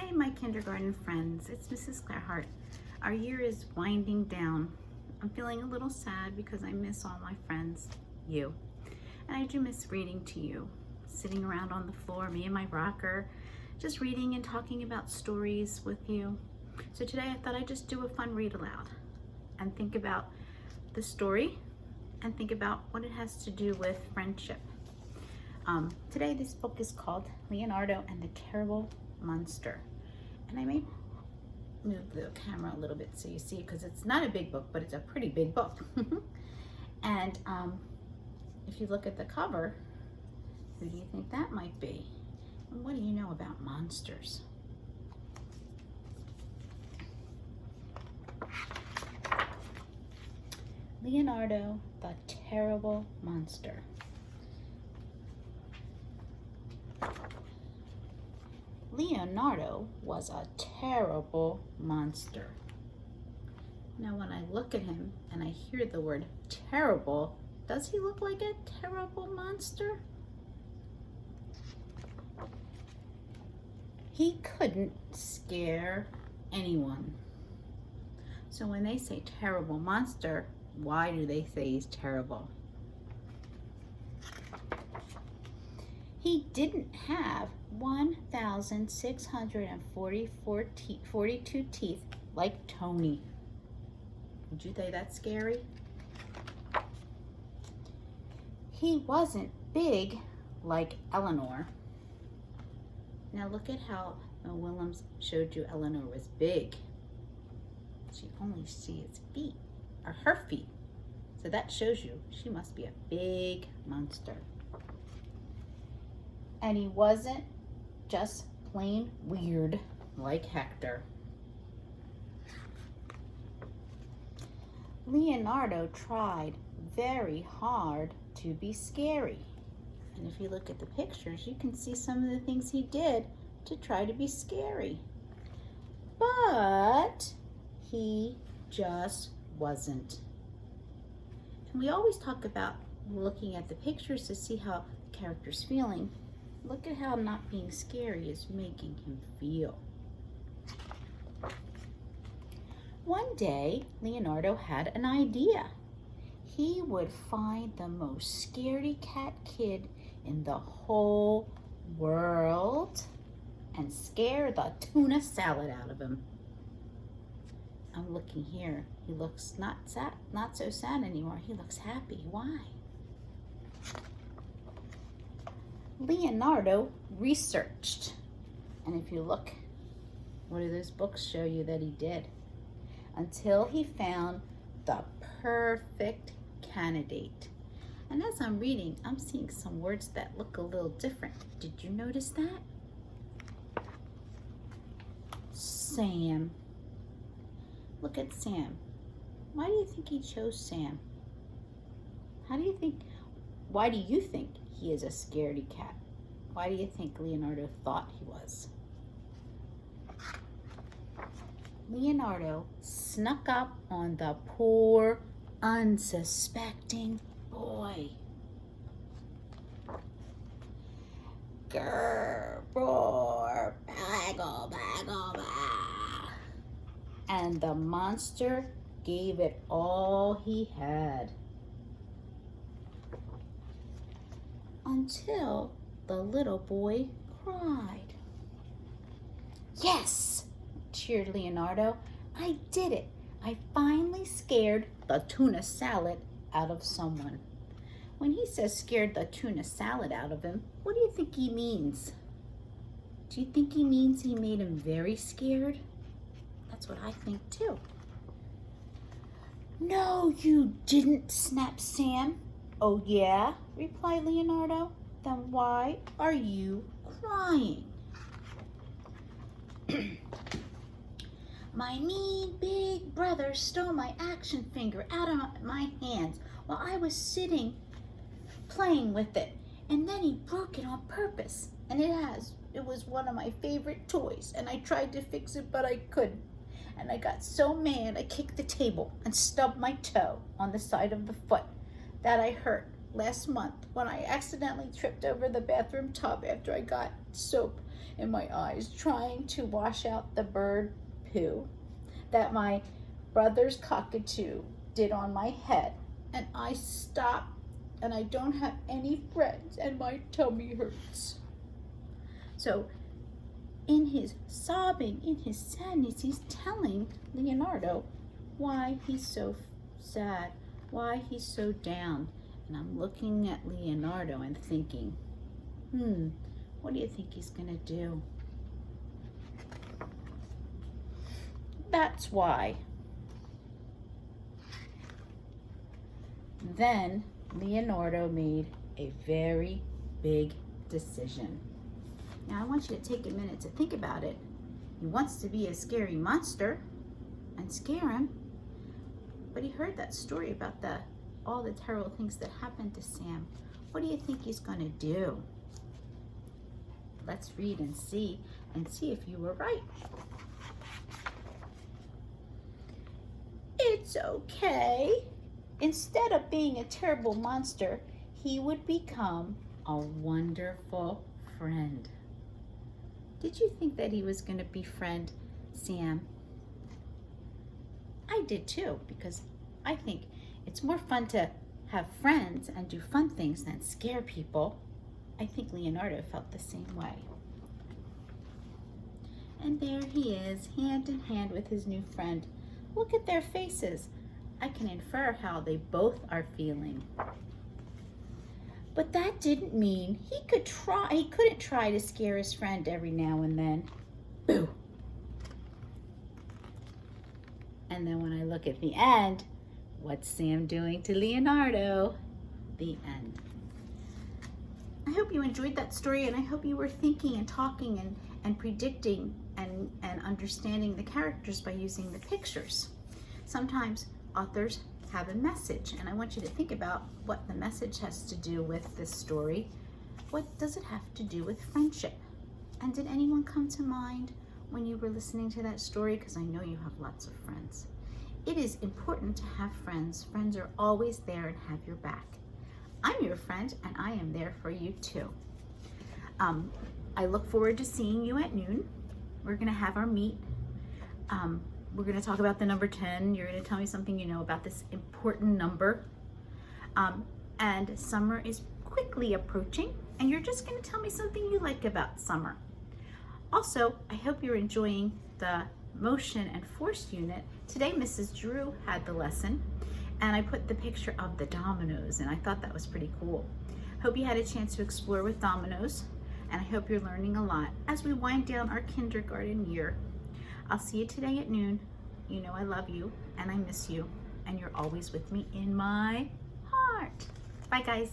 Hi, my kindergarten friends. It's Mrs. Clairhart. Our year is winding down. I'm feeling a little sad because I miss all my friends, you. And I do miss reading to you, sitting around on the floor, me and my rocker, just reading and talking about stories with you. So today I thought I'd just do a fun read aloud and think about the story and think about what it has to do with friendship. Today this book is called Leonardo and the Terrible Monster. And I may move the camera a little bit so you see, because it's not a big book, but it's a pretty big book. And if you look at the cover, who do you think that might be? And what do you know about monsters? Leonardo, the Terrible Monster. Leonardo was a terrible monster. Now when I look at him and I hear the word terrible, does he look like a terrible monster? He couldn't scare anyone. So when they say terrible monster, why do they say he's terrible? He didn't have 1,642 teeth like Tony. Would you say that's scary? He wasn't big like Eleanor. Now look at how Willems showed you Eleanor was big. She only sees his feet, or her feet. So that shows you she must be a big monster. And he wasn't just plain weird like Hector. Leonardo tried very hard to be scary. And if you look at the pictures, you can see some of the things he did to try to be scary. But he just wasn't. And we always talk about looking at the pictures to see how the character's feeling. Look at how not being scary is making him feel. One day, Leonardo had an idea. He would find the most scaredy cat kid in the whole world and scare the tuna salad out of him. I'm looking here. He looks not so sad anymore. He looks happy. Why? Leonardo researched. And if you look, what do those books show you that he did? Until he found the perfect candidate. And as I'm reading, I'm seeing some words that look a little different. Did you notice that? Sam. Look at Sam. Why do you think he chose Sam? Why do you think he is a scaredy cat? Why do you think Leonardo thought he was? Leonardo snuck up on the poor, unsuspecting boy. Grr, roar, baggle, baggle, bah. And the monster gave it all he had. Until the little boy cried. Yes, cheered Leonardo. I did it. I finally scared the tuna salad out of someone. When he says scared the tuna salad out of him, what do you think he means? Do you think he means he made him very scared? That's what I think too. No, you didn't, snapped Sam. Oh yeah, replied Leonardo. Then why are you crying? My mean big brother stole my action finger out of my hands while I was sitting playing with it. And then he broke it on purpose. And it was one of my favorite toys. And I tried to fix it, but I couldn't. And I got so mad I kicked the table and stubbed my toe on the side of the foot. That I hurt last month when I accidentally tripped over the bathroom tub after I got soap in my eyes, trying to wash out the bird poo that my brother's cockatoo did on my head. And I stopped, and I don't have any friends, and my tummy hurts. So in his sobbing, in his sadness, he's telling Leonardo why he's so sad, why he's so down. And I'm looking at Leonardo and thinking, what do you think he's gonna do? That's why. Then Leonardo made a very big decision. Now I want you to take a minute to think about it. He wants to be a scary monster and scare him, but he heard that story about all the terrible things that happened to Sam. What do you think he's gonna do? Let's read and see if you were right. It's okay. Instead of being a terrible monster, he would become a wonderful friend. Did you think that he was going to befriend Sam? I did too, because I think it's more fun to have friends and do fun things than scare people. I think Leonardo felt the same way. And there he is, hand in hand with his new friend. Look at their faces. I can infer how they both are feeling. But that didn't mean he couldn't try to scare his friend every now and then. Boo! And then when I look at the end, what's Sam doing to Leonardo? The end. I hope you enjoyed that story, and I hope you were thinking and talking and predicting and understanding the characters by using the pictures. Sometimes authors have a message, and I want you to think about what the message has to do with this story. What does it have to do with friendship? And did anyone come to mind when you were listening to that story? Because I know you have lots of friends. It is important to have friends. Friends are always there and have your back. I'm your friend, and I am there for you too. I look forward to seeing you at noon. We're gonna have our meet. We're going to talk about the number 10. You're going to tell me something you know about this important number. And summer is quickly approaching, and you're just going to tell me something you like about summer. Also, I hope you're enjoying the motion and force unit. Today, Mrs. Drew had the lesson, and I put the picture of the dominoes, and I thought that was pretty cool. Hope you had a chance to explore with dominoes, and I hope you're learning a lot as we wind down our kindergarten year. I'll see you today at noon. You know I love you and I miss you, and you're always with me in my heart. Bye, guys.